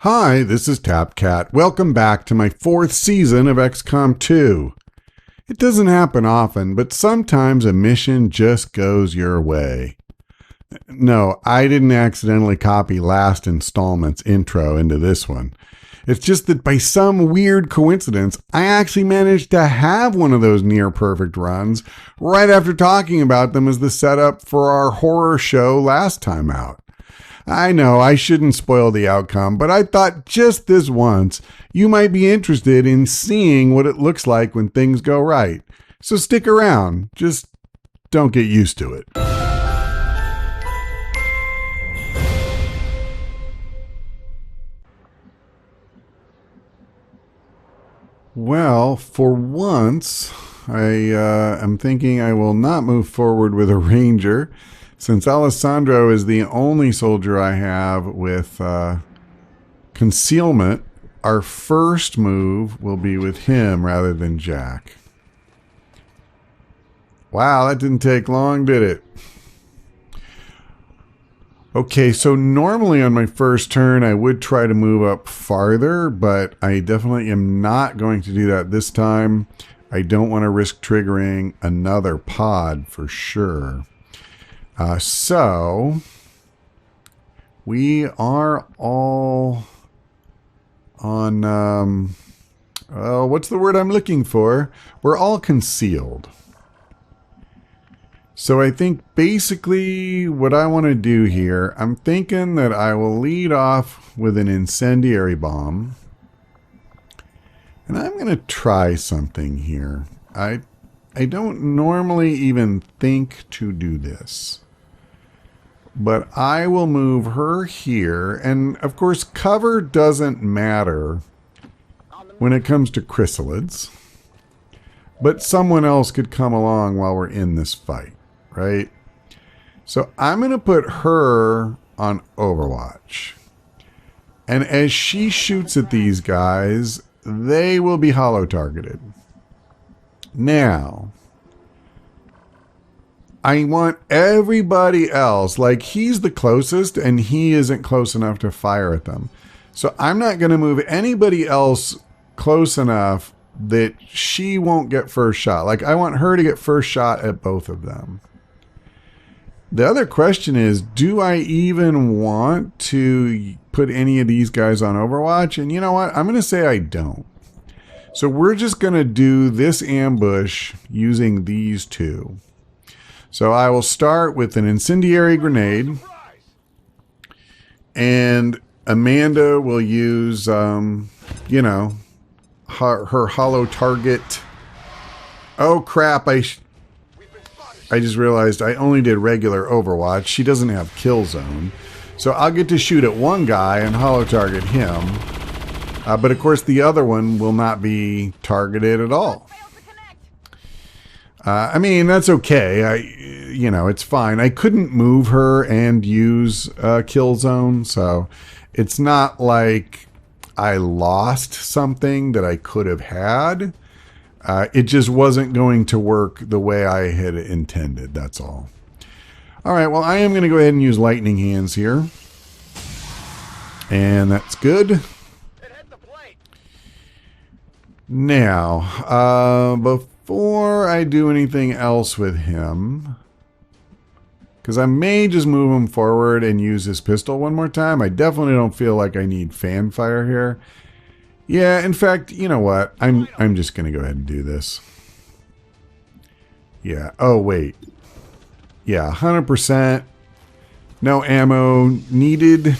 Hi, this is TapCat. Welcome back to my 4th season of XCOM 2. It doesn't happen often, but sometimes a mission just goes your way. No, I didn't accidentally copy last installment's intro into this one. It's just that by some weird coincidence, I actually managed to have one of those near-perfect runs right after talking about them as the setup for our horror show last time out. I know I shouldn't spoil the outcome, but I thought just this once you might be interested in seeing what it looks like when things go right. So stick around, just don't get used to it. Well, for once, I am thinking I will not move forward with a ranger. Since Alessandro is the only soldier I have with concealment, our first move will be with him rather than Jack. Wow, that didn't take long, did it? Okay, so normally on my first turn I would try to move up farther, but I definitely am not going to do that this time. I don't want to risk triggering another pod for sure. So we are all on, what's the word I'm looking for? We're all concealed. So I think basically what I want to do here, I'm thinking that I will lead off with an incendiary bomb. And I'm going to try something here. I don't normally even think to do this. But I will move her here, and of course cover doesn't matter when it comes to chrysalids. But someone else could come along while we're in this fight, right? So I'm going to put her on Overwatch. And as she shoots at these guys, they will be holo targeted. Now, I want everybody else, like he's the closest and he isn't close enough to fire at them. So I'm not going to move anybody else close enough that she won't get first shot. Like I want her to get first shot at both of them. The other question is, do I even want to put any of these guys on Overwatch? And you know what? I'm going to say I don't. So we're just going to do this ambush using these two. So I will start with an incendiary grenade, and Amanda will use, you know, her hollow target. Oh crap, I just realized I only did regular Overwatch. She doesn't have kill zone. So I'll get to shoot at one guy and hollow target him. But of course the other one will not be targeted at all. I mean, that's okay. You know, it's fine. I couldn't move her and use kill zone, so it's not like I lost something that I could have had. It just wasn't going to work the way I had intended, that's all. All right, well, I am going to go ahead and use lightning hands here. And that's good. Now, before I do anything else with him, because I may just move him forward and use his pistol one more time. I definitely don't feel like I need fanfire here. Yeah, in fact, you know what? I'm just going to go ahead and do this. Yeah. Oh, wait. Yeah, 100%. No ammo needed.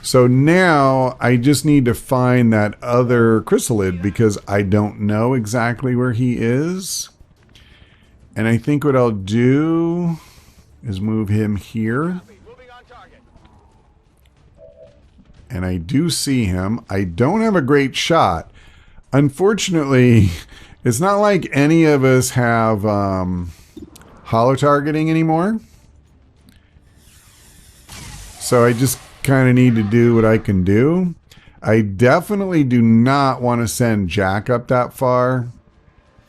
So now I just need to find that other chrysalid because I don't know exactly where he is. And I think what I'll do is move him here. And I do see him. I don't have a great shot. Unfortunately, it's not like any of us have holo targeting anymore. So I just kind of need to do what I can do. I definitely do not want to send Jack up that far.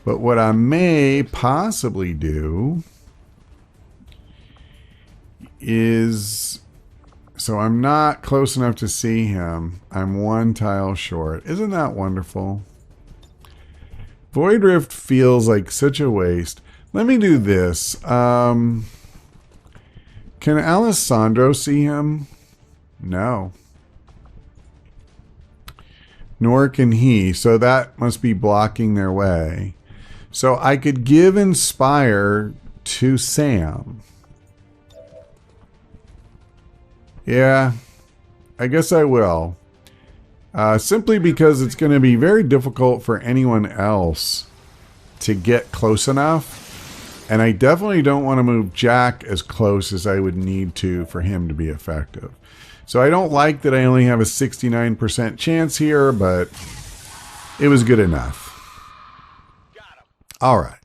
But what I may possibly do is So I'm not close enough to see him. I'm one tile short. Isn't that wonderful? Void Rift feels like such a waste. Let me do this. Can Alessandro see him? No. Nor can he. So that must be blocking their way. So I could give Inspire to Sam. Yeah, I guess I will. Simply because it's going to be very difficult for anyone else to get close enough. And I definitely don't want to move Jack as close as I would need to for him to be effective. So I don't like that I only have a 69% chance here, but it was good enough. All right.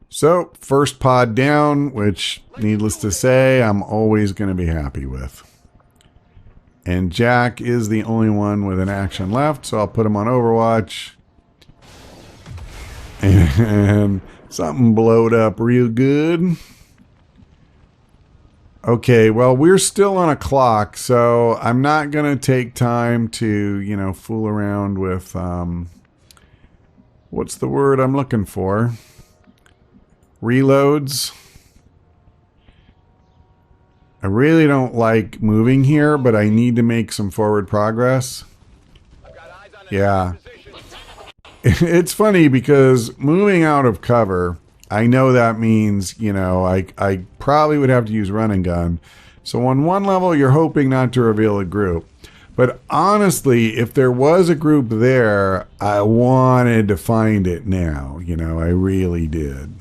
So, first pod down, which, needless to say, I'm always going to be happy with. And Jack is the only one with an action left, so I'll put him on Overwatch. And something blowed up real good. Okay, well, we're still on a clock, so I'm not going to take time to, you know, fool around with, what's the word I'm looking for? Reloads. I really don't like moving here, but I need to make some forward progress. Yeah. It's funny because moving out of cover, I know that means, you know, I probably would have to use run and gun. So on one level, you're hoping not to reveal a group. But honestly, if there was a group there, I wanted to find it now. You know, I really did.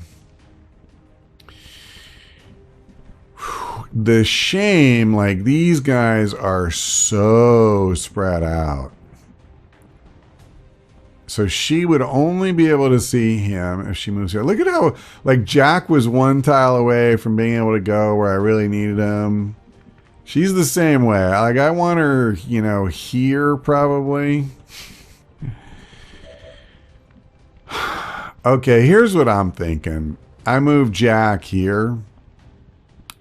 The shame, like, these guys are so spread out. So she would only be able to see him if she moves here. Look at how, like, Jack was one tile away from being able to go where I really needed him. She's the same way. Like, I want her, you know, here probably. Okay, here's what I'm thinking. I move Jack here.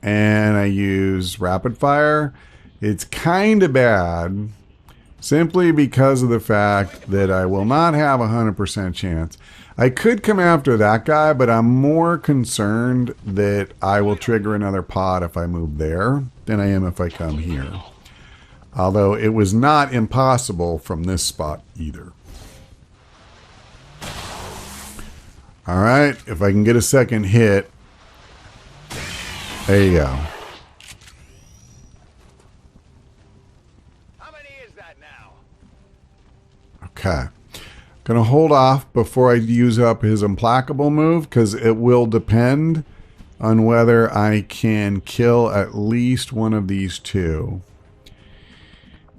And I use rapid fire. It's kind of bad simply because of the fact that I will not have a 100% chance. I could come after that guy, but I'm more concerned that I will trigger another pod if I move there than I am if I come here. Although it was not impossible from this spot either. All right, if I can get a second hit. There you go. How many is that now? Okay. Gonna hold off before I use up his implacable move because it will depend on whether I can kill at least one of these two.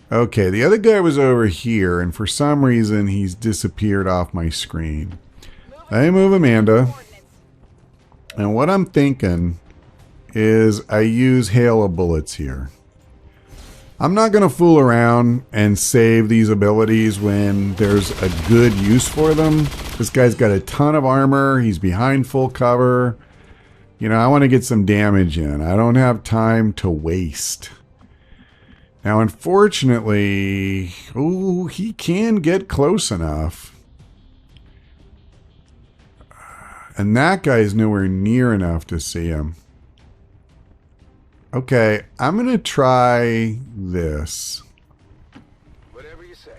Okay, the other guy was over here, and for some reason he's disappeared off my screen. I move Amanda, and what I'm thinking is I use hail of bullets here. I'm not going to fool around and save these abilities when there's a good use for them. This guy's got a ton of armor. He's behind full cover. You know, I want to get some damage in. I don't have time to waste. Now, unfortunately, ooh, he can get close enough. And that guy's nowhere near enough to see him. Okay, I'm going to try this. Whatever you say.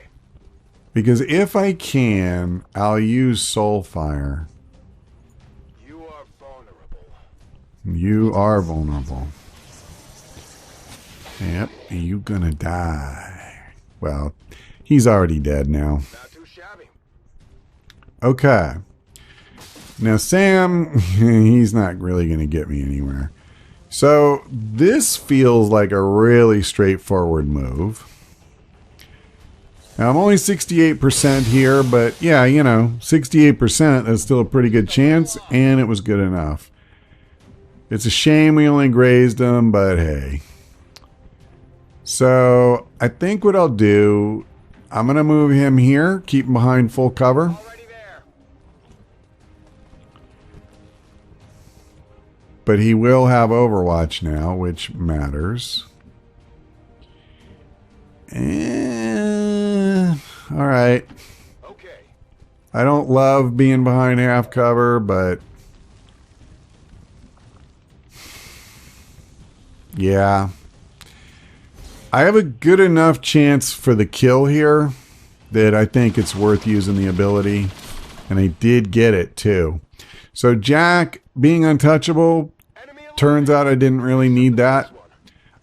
Because if I can, I'll use Soulfire. You are vulnerable. You are vulnerable. Yep, you're going to die. Well, he's already dead now. Not too shabby. Okay. Now, Sam, he's not really going to get me anywhere. So this feels like a really straightforward move. Now I'm only 68% here, but yeah, you know, 68% is still a pretty good chance, and it was good enough. It's a shame we only grazed him, but hey. So I think what I'll do, I'm going to move him here, keep him behind full cover. But he will have Overwatch now, which matters. All right. Okay. I don't love being behind half cover, but yeah. I have a good enough chance for the kill here that I think it's worth using the ability. And I did get it too. So Jack being untouchable, turns out I didn't really need that.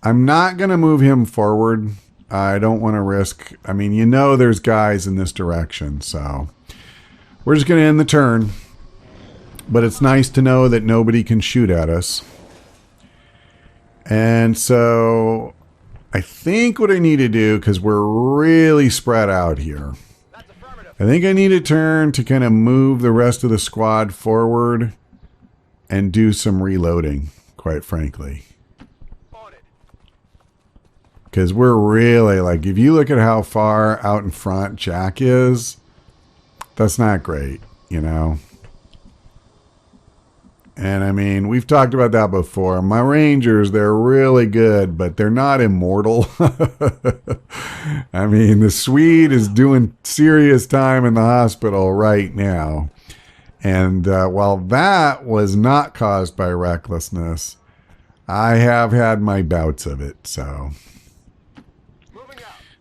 I'm not going to move him forward. I don't want to risk. I mean, you know there's guys in this direction, so we're just going to end the turn. But it's nice to know that nobody can shoot at us. And so I think what I need to do, because we're really spread out here, I think I need a turn to kind of move the rest of the squad forward and do some reloading, quite frankly. Because we're really, like, if you look at how far out in front Jack is, that's not great, you know? And I mean, we've talked about that before. My Rangers, they're really good, but they're not immortal. I mean, the Swede is doing serious time in the hospital right now. And while that was not caused by recklessness, I have had my bouts of it, so...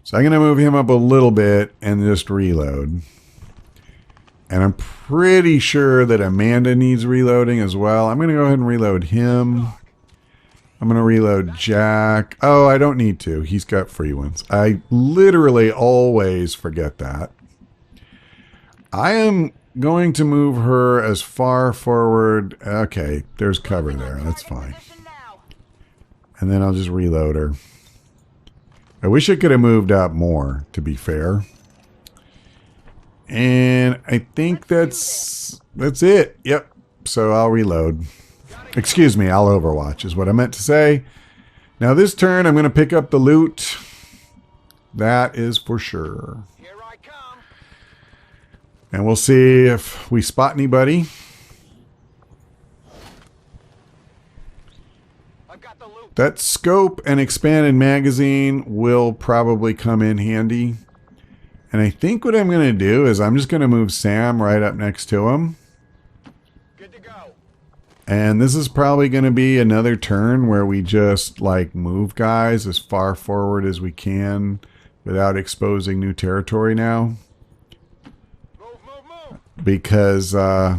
So I'm going to move him up a little bit and just reload. And I'm pretty sure that Amanda needs reloading as well. I'm going to go ahead and reload him. I'm going to reload Jack. Oh, I don't need to. He's got free ones. I literally always forget that. I am going to move her as far forward. Okay, there's cover there. That's fine. And then I'll just reload her. I wish I could have moved up more, to be fair. And I think that's it. Yep. So I'll reload. Excuse me, I'll overwatch is what I meant to say. Now this turn I'm going to pick up the loot. That is for sure. Here I come. And we'll see if we spot anybody. That scope and expanded magazine will probably come in handy. And I think what I'm going to do is I'm just going to move Sam right up next to him. Good to go. And this is probably going to be another turn where we just like move guys as far forward as we can without exposing new territory now. Move. Because I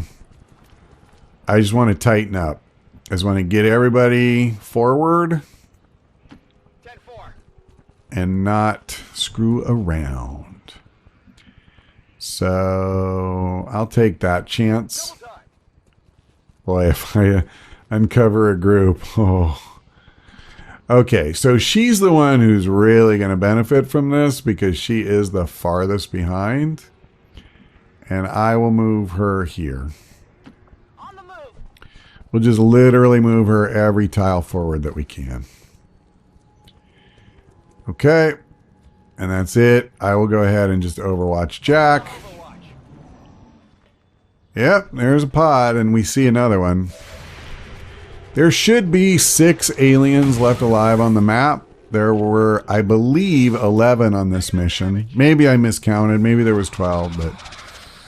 just want to tighten up. I just want to get everybody forward 10-4. and not screw around. So I'll take that chance. Boy, if I uncover a group. Oh. Okay, so she's the one who's really going to benefit from this because she is the farthest behind. And I will move her here. We'll just literally move her every tile forward that we can. Okay. And that's it. I will go ahead and just overwatch Jack. Yep, there's a pod, and we see another one. There should be 6 aliens left alive on the map. There were, I believe, 11 on this mission. Maybe I miscounted. Maybe there was 12, but...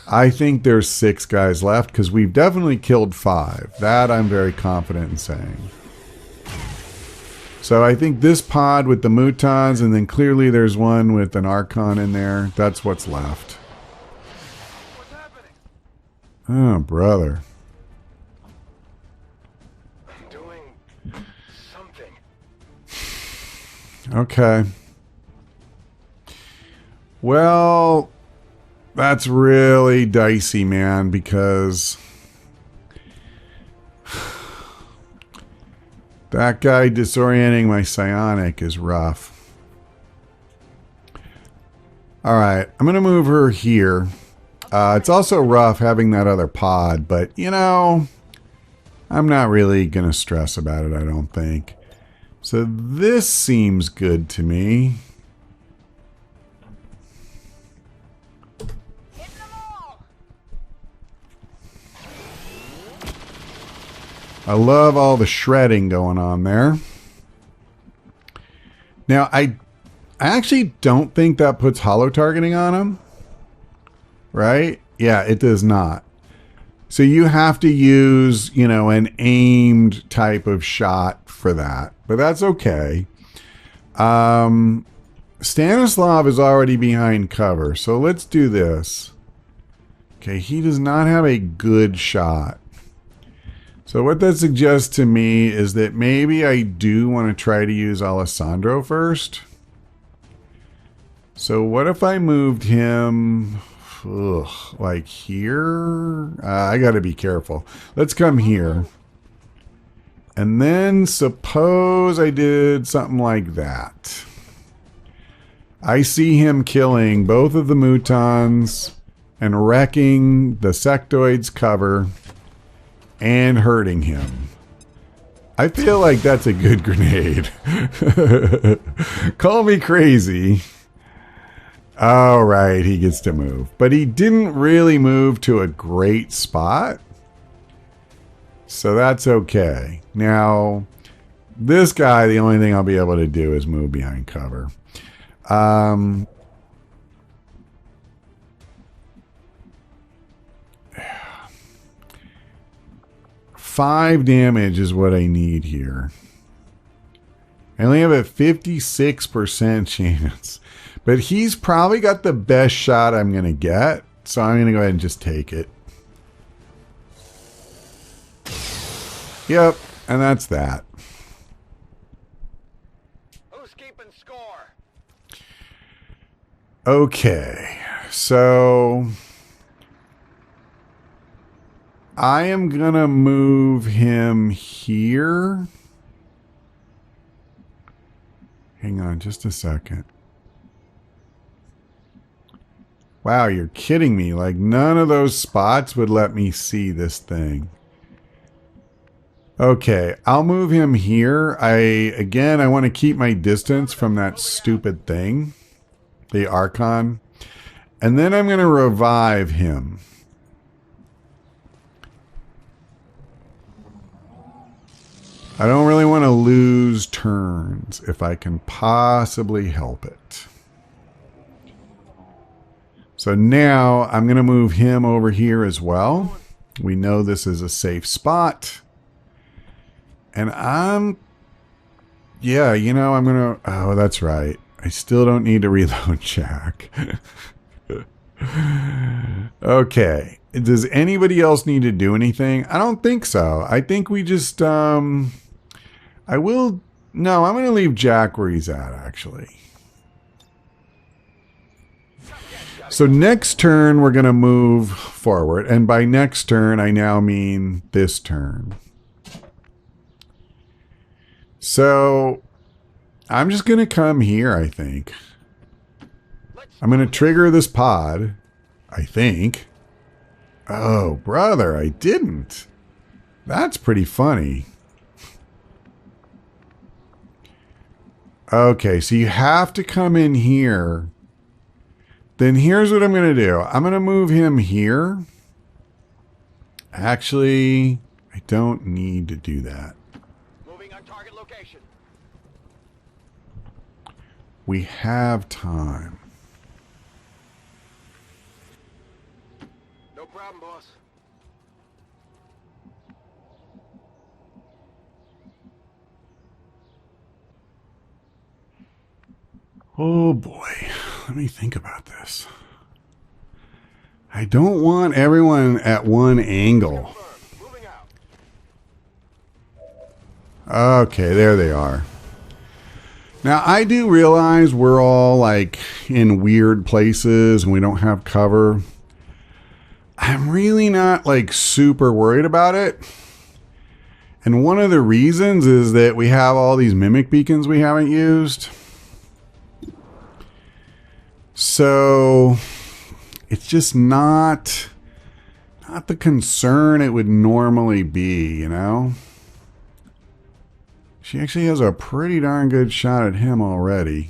I think there's 6 guys left because we've definitely killed 5. That I'm very confident in saying. So I think this pod with the Mutons, and then clearly there's one with an Archon in there. That's what's left. What's happening? Oh, brother. I'm doing something. Okay. Well... That's really dicey, man, because that guy disorienting my psionic is rough. All right, I'm going to move her here. It's also rough having that other pod, but, you know, I'm not really going to stress about it, I don't think. So this seems good to me. I love all the shredding going on there. Now, I actually don't think that puts holo targeting on him. right? Yeah, it does not. So you have to use, you know, an aimed type of shot for that. But that's okay. Stanislav is already behind cover. So let's do this. Okay, he does not have a good shot. So what that suggests to me is that maybe I do want to try to use Alessandro first. So what if I moved him... Ugh, like here? I got to be careful. Let's come here. And then suppose I did something like that. I see him killing both of the mutons and wrecking the sectoid's cover and hurting him. I feel like that's a good grenade. Call me crazy. All right, he gets to move. But he didn't really move to a great spot. So that's okay. Now, this guy, the only thing I'll be able to do is move behind cover. 5 damage is what I need here. I only have a 56% chance. But he's probably got the best shot I'm going to get. So I'm going to go ahead and just take it. Yep. And that's that. Who's keeping score? Okay. So I am going to move him here. Hang on just a second. Wow, you're kidding me. Like, none of those spots would let me see this thing. Okay, I'll move him here. I want to keep my distance from that stupid thing. The Archon. And then I'm going to revive him. I don't really want to lose turns if I can possibly help it. So now I'm going to move him over here as well. We know this is a safe spot. And yeah, you know, I'm going to, oh, that's right. I still don't need to reload Jack. Okay. Does anybody else need to do anything? I don't think so. I think we just, no, I'm going to leave Jack where he's at, actually. So next turn, we're going to move forward. And by next turn, I now mean this turn. So I'm just going to come here, I think. I'm going to trigger this pod, I think. Oh, brother, I didn't. That's pretty funny. Okay, so you have to come in here. Then here's what I'm going to do. I'm going to move him here. Actually, I don't need to do that. Moving on target location. We have time. No problem, boss. Oh boy, let me think about this. I don't want everyone at one angle. Moving out. Okay, there they are. Now, I do realize we're all like in weird places and we don't have cover. I'm really not like super worried about it. And one of the reasons is that we have all these mimic beacons we haven't used. So it's just not the concern it would normally be, you know? She actually has a pretty darn good shot at him already.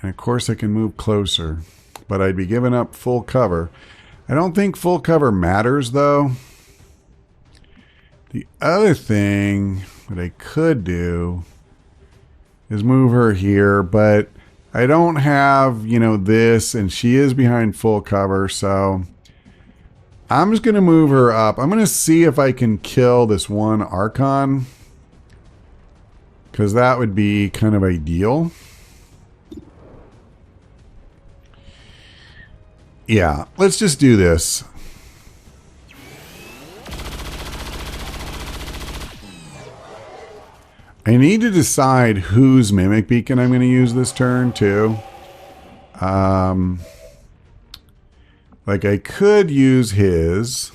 And of course I can move closer, but I'd be giving up full cover. I don't think full cover matters though. The other thing that I could do is move her here, but I don't have, you know, this, and she is behind full cover, so I'm just going to move her up. I'm going to see if I can kill this one Archon, because that would be kind of ideal. Yeah, let's just do this. I need to decide whose Mimic Beacon I'm going to use this turn, too. Like, I could use his.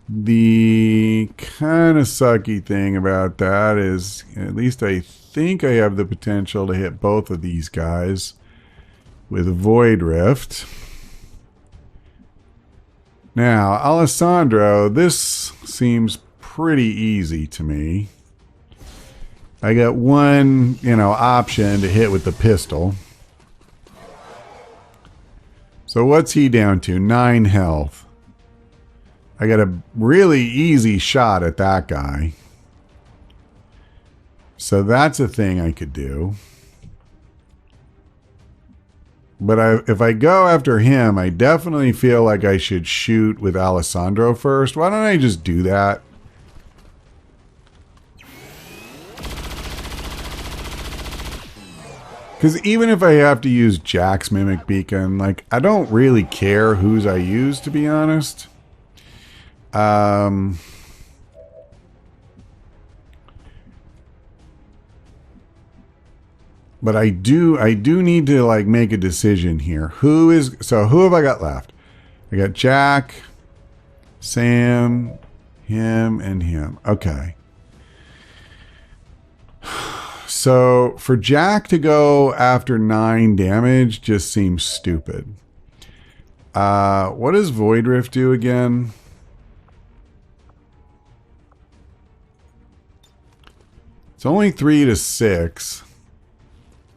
The kind of sucky thing about that is, at least I think I have the potential to hit both of these guys with Void Rift. Now, Alessandro, this seems pretty easy to me. I got one, you know, option to hit with the pistol. So what's he down to? 9 health. I got a really easy shot at that guy. So that's a thing I could do. But if I go after him, I definitely feel like I should shoot with Alessandro first. Why don't I just do that? Because even if I have to use Jack's Mimic Beacon, like, I don't really care whose I use, to be honest. But I do need to, like, make a decision here. Who have I got left? I got Jack, Sam, him, and him. Okay. So for Jack to go after 9 damage just seems stupid. What does Void Rift do again? It's only 3 to 6.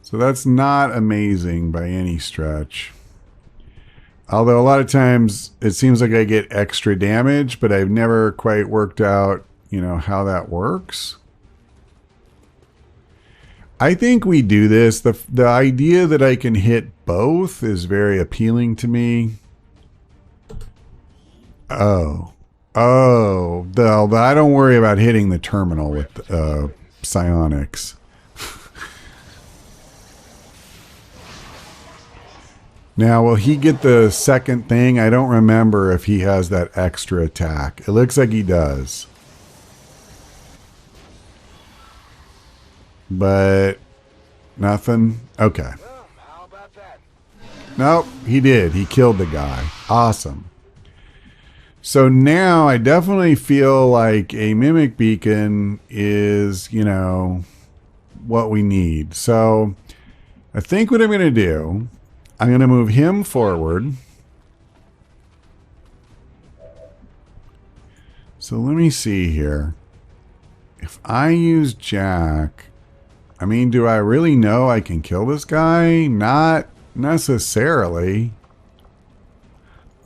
So that's not amazing by any stretch. Although a lot of times it seems like I get extra damage, but I've never quite worked out, you know, how that works. I think we do this. The idea that I can hit both is very appealing to me. I don't worry about hitting the terminal with Psionics. Now, will he get the second thing? I don't remember if he has that extra attack. It looks like he does. But nothing. Okay. Well, how about that? Nope, he did. He killed the guy. Awesome. So now I definitely feel like a Mimic Beacon is, you know, what we need. So I think what I'm going to do, I'm going to move him forward. So let me see here. If I use Jack, I mean, do I really know I can kill this guy? Not necessarily.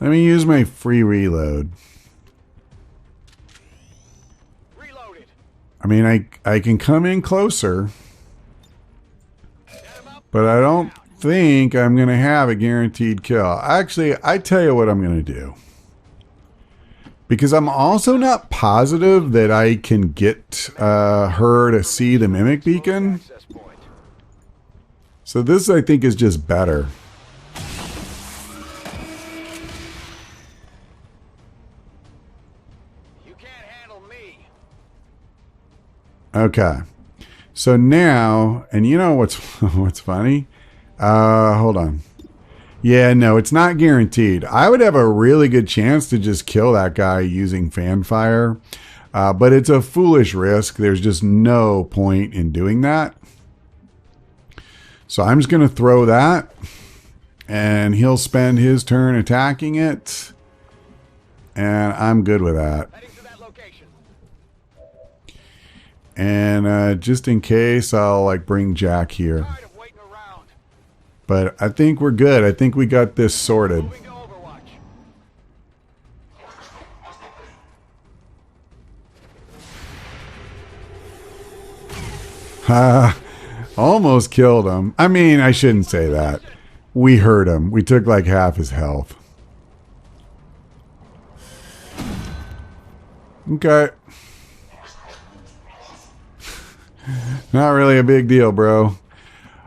Let me use my free reload. Reloaded. I mean, I can come in closer, but I don't think I'm going to have a guaranteed kill. Actually, I tell you what I'm going to do. Because I'm also not positive that I can get her to see the Mimic Beacon. So this, I think, is just better. You can't handle me. Okay. So now, and you know what's funny? Hold on. Yeah, no, it's not guaranteed. I would have a really good chance to just kill that guy using Fanfire. But it's a foolish risk. There's just no point in doing that. So I'm just going to throw that. And he'll spend his turn attacking it. And I'm good with that. Heading to that location. And just in case, I'll like bring Jack here. Tired of waiting around. But I think we're good. I think we got this sorted. Moving to Overwatch. Almost killed him. I mean, I shouldn't say that. We hurt him. We took like half his health. Okay. Not really a big deal, bro.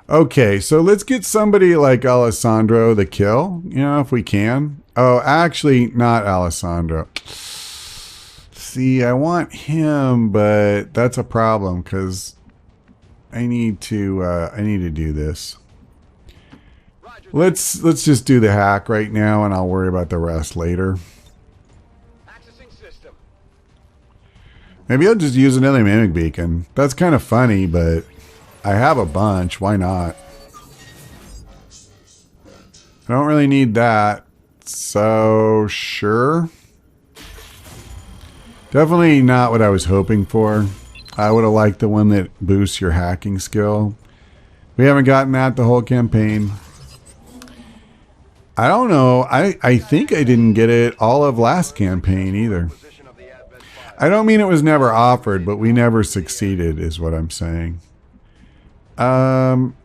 Okay, so let's get somebody like Alessandro the kill, you know, if we can. Oh, actually, not Alessandro. See, I want him, but that's a problem because I need to do this. Let's just do the hack right now, and I'll worry about the rest later. Accessing system. Maybe I'll just use another mimic beacon. That's kind of funny, but I have a bunch. Why not? I don't really need that. So, sure. Definitely not what I was hoping for. I would have liked the one that boosts your hacking skill. We haven't gotten that the whole campaign. I don't know. I think I didn't get it all of last campaign either. I don't mean it was never offered, but we never succeeded is what I'm saying. You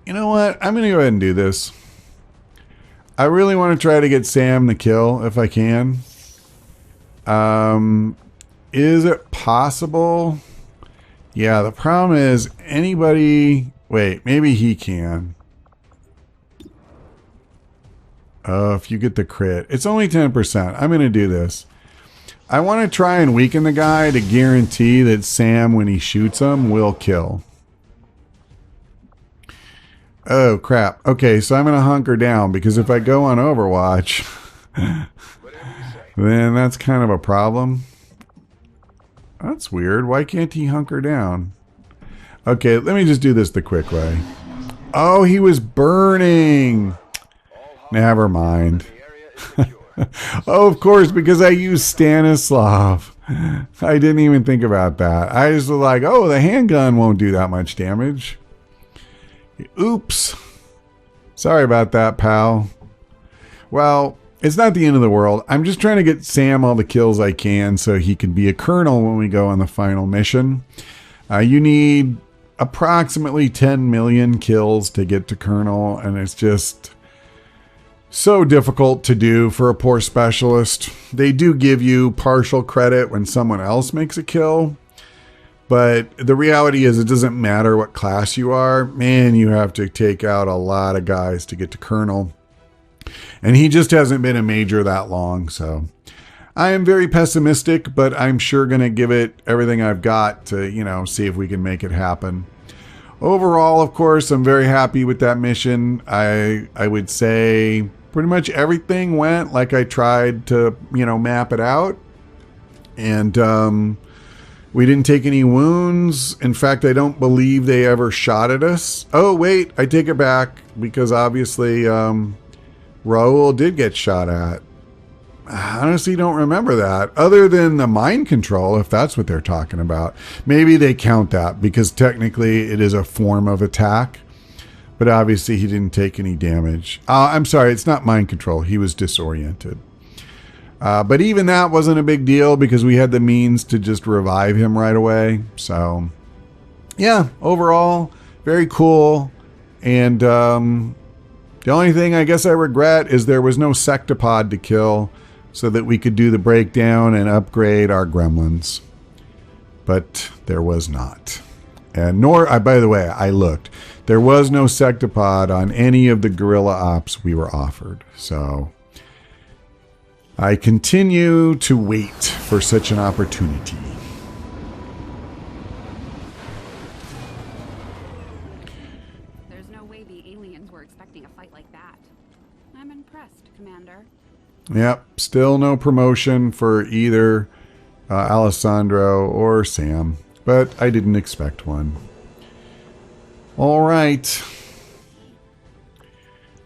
know what? I'm going to go ahead and do this. I really want to try to get Sam the kill if I can. Is it possible? Yeah, the problem is anybody... Wait, maybe he can. Oh, if you get the crit. It's only 10%. I'm going to do this. I want to try and weaken the guy to guarantee that Sam, when he shoots him, will kill. Oh, crap. Okay, so I'm going to hunker down because if I go on Overwatch, then that's kind of a problem. That's weird. Why can't he hunker down? Okay, let me just do this the quick way. Oh, he was burning. Never mind. Oh, of course, because I used Stanislav. I didn't even think about that. I just was like, oh, the handgun won't do that much damage. Oops. Sorry about that, pal. Well, it's not the end of the world. I'm just trying to get Sam all the kills I can so he can be a colonel when we go on the final mission. You need approximately 10 million kills to get to colonel, and it's just so difficult to do for a poor specialist. They do give you partial credit when someone else makes a kill, but the reality is it doesn't matter what class you are. Man, you have to take out a lot of guys to get to colonel. And he just hasn't been a major that long, so I am very pessimistic, but I'm sure going to give it everything I've got to, you know, see if we can make it happen. Overall, of course, I'm very happy with that mission. I would say pretty much everything went like I tried to, you know, map it out. And we didn't take any wounds. In fact, I don't believe they ever shot at us. Oh, wait, I take it back because obviously Raul did get shot at. I honestly don't remember that, other than the mind control, if that's what they're talking about. Maybe they count that because technically it is a form of attack, but obviously he didn't take any damage. I'm sorry, it's not mind control. He was disoriented. But even that wasn't a big deal because we had the means to just revive him right away. So, yeah, overall, very cool. And the only thing I guess I regret is there was no sectopod to kill, so that we could do the breakdown and upgrade our gremlins. But there was not. And nor, by the way, I looked. There was no sectopod on any of the guerrilla ops we were offered. So I continue to wait for such an opportunity. There's no way the aliens were expecting a fight like that. I'm impressed, Commander. Yep, still no promotion for either Alessandro or Sam, but I didn't expect one. All right.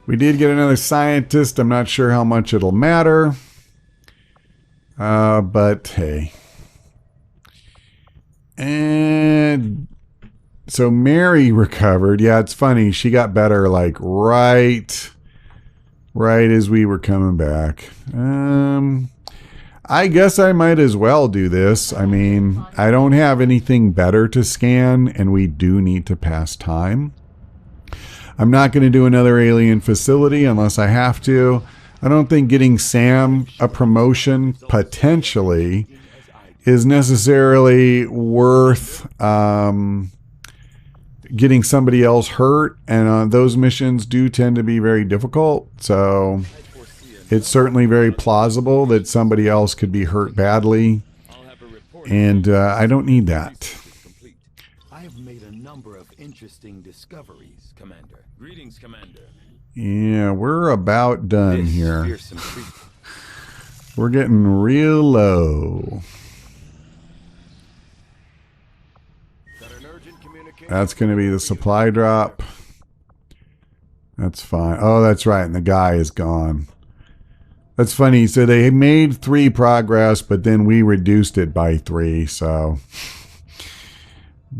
We did get another scientist. I'm not sure how much it'll matter, but hey. And so Mary recovered. Yeah, it's funny. She got better like right as we were coming back. I guess I might as well do this. I mean, I don't have anything better to scan, and we do need to pass time. I'm not going to do another alien facility unless I have to. I don't think getting Sam a promotion, potentially, is necessarily worth getting somebody else hurt. And those missions do tend to be very difficult. So it's certainly very plausible that somebody else could be hurt badly. And I don't need that. I have made a number of interesting discoveries, Commander. Greetings, Commander. Yeah, we're about done This here. fearsome creature. We're getting real low. Got an urgent communication. That's going to be the supply drop. That's fine. Oh, that's right. And the guy is gone. That's funny. So they made 3 progress, but then we reduced it by 3. So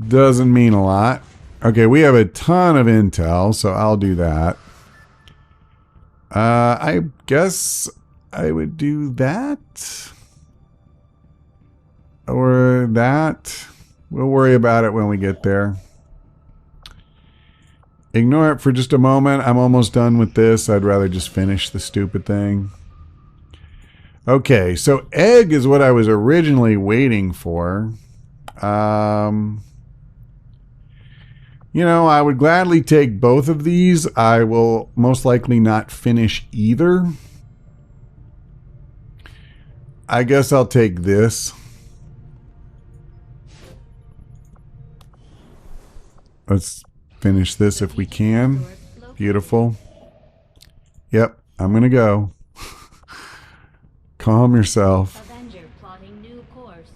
doesn't mean a lot. Okay, we have a ton of intel, so I'll do that. I guess I would do that. Or that. We'll worry about it when we get there. Ignore it for just a moment. I'm almost done with this. I'd rather just finish the stupid thing. Okay, so egg is what I was originally waiting for. You know, I would gladly take both of these. I will most likely not finish either. I guess I'll take this. Let's finish this if we can. Beautiful. Yep, I'm going to go. Calm yourself. Avenger plotting new course.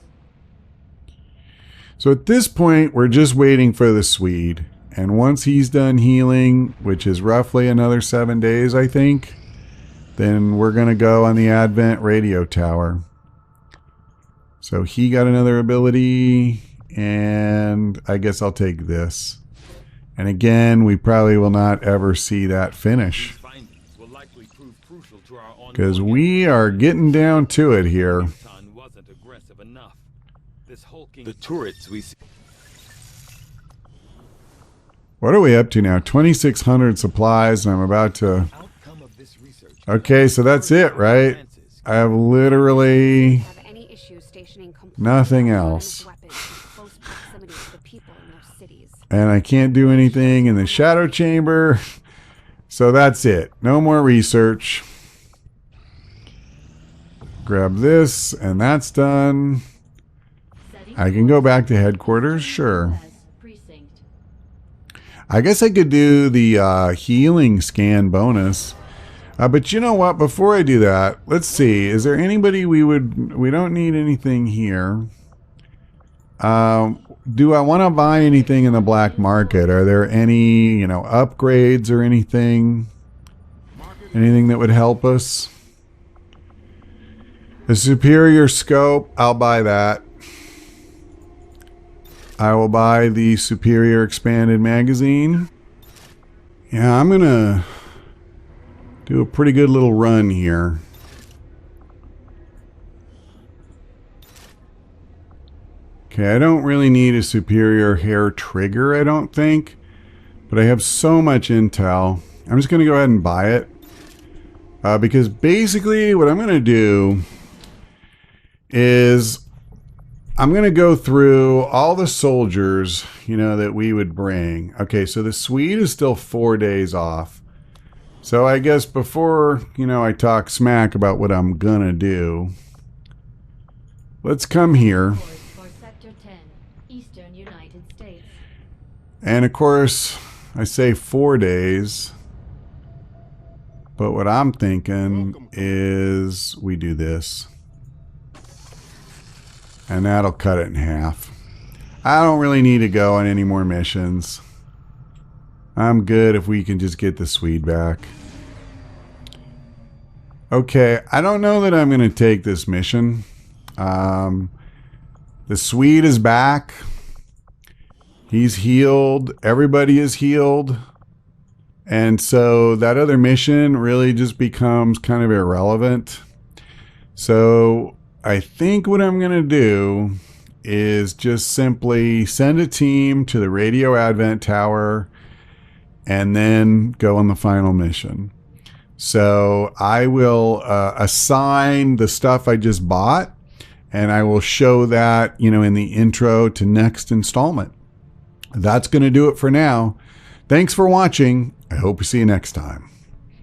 So at this point, we're just waiting for the Swede. And once he's done healing, which is roughly another 7 days, I think, then we're going to go on the Advent radio tower. So he got another ability, and I guess I'll take this. And again, we probably will not ever see that finish, because we are getting down to it here. The turrets we see. What are we up to now? 2,600 supplies, and I'm about to... Outcome of this research. Okay, so that's it, right? I have literally Have any issues stationing complete nothing autonomous else. weapons in close proximity to the people in their cities. And I can't do anything in the shadow chamber. So that's it. No more research. Grab this, and that's done. I can go back to headquarters, sure. Precinct. I guess I could do the healing scan bonus. But you know what? Before I do that, let's see. Is there anybody we don't need anything here. Do I want to buy anything in the black market? Are there any, upgrades or anything? Anything that would help us? A superior scope, I'll buy that. I will buy the superior expanded magazine. Yeah, I'm going to do a pretty good little run here. Okay, I don't really need a superior hair trigger, I don't think. But I have so much intel. I'm just going to go ahead and buy it. Because basically what I'm going to do is I'm going to go through all the soldiers, that we would bring. Okay, so the Swede is still 4 days off. So I guess before, I talk smack about what I'm going to do, let's come here. For Sector 10, Eastern United States. And of course, I say 4 days. But what I'm thinking is we do this. And that'll cut it in half. I don't really need to go on any more missions. I'm good if we can just get the Swede back. Okay, I don't know that I'm going to take this mission. The Swede is back. He's healed. Everybody is healed. And so that other mission really just becomes kind of irrelevant. So I think what I'm going to do is just simply send a team to the radio Advent Tower and then go on the final mission. So I will assign the stuff I just bought, and I will show that, in the intro to next installment. That's going to do it for now. Thanks for watching. I hope to see you next time.